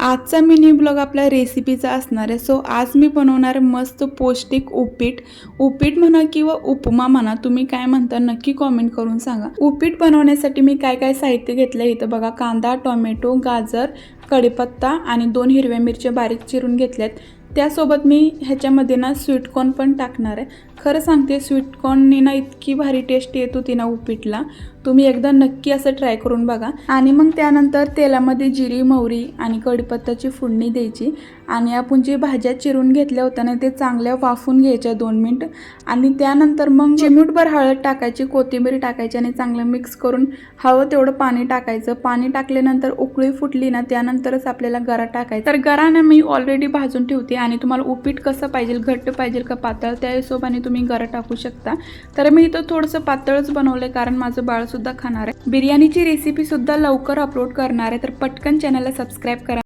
आजचा mini blog आपल्या रेसिपीचा असणार आहे. सो आज मी बनवणार मस्त पौष्टिक उपीट म्हणा किंवा उपमा म्हणा, तुम्ही काय म्हणता नक्की कॉमेंट करून सांगा. उपीट बनवण्यासाठी मी काय काय साहित्य घेतलं इथं बघा. कांदा, टोमॅटो, गाजर, कढीपत्ता आणि 2 हिरव्या मिरच्या बारीक चिरून घेतल्यात. त्यासोबत मी ह्याच्यामध्ये ना स्वीटकॉर्न पण टाकणार आहे. खरं सांगते स्वीटकॉर्नने ना इतकी भारी टेस्ट येत होती ना उपीटला, तुम्ही एकदा नक्की असं ट्राय करून बघा. आणि मग त्यानंतर तेलामध्ये जिरी, मोहरी आणि कढीपत्त्याची फोडणी द्यायची आणि आपण जे भाज्या चिरून घेतल्या होत्या ना ते चांगल्या वाफून घ्यायच्या 2 मिनिट. आणि त्यानंतर मग चिमूटभर हळद टाकायची, कोथिंबीर टाकायची आणि चांगलं मिक्स करून हवं तेवढं पाणी टाकायचं. पाणी टाकल्यानंतर उकळी फुटली ना त्यानंतरच आपल्याला गरा टाकायचा. तर गरा ना मी ऑलरेडी भाजून ठेवते आणि तुम्हाला उपीट कसं पाहिजे, घट्ट पाहिजे का पातळ, त्या हिशोबाने तुम्ही गरा टाकू शकता. तर मी इथं थोडंसं पातळच बनवलंय कारण माझं बाळ सुद्धा खाणार आहे. बिर्याणीची रेसिपी सुद्धा लवकर अपलोड करणार आहे, तर पटकन चॅनलला सबस्क्राईब करा.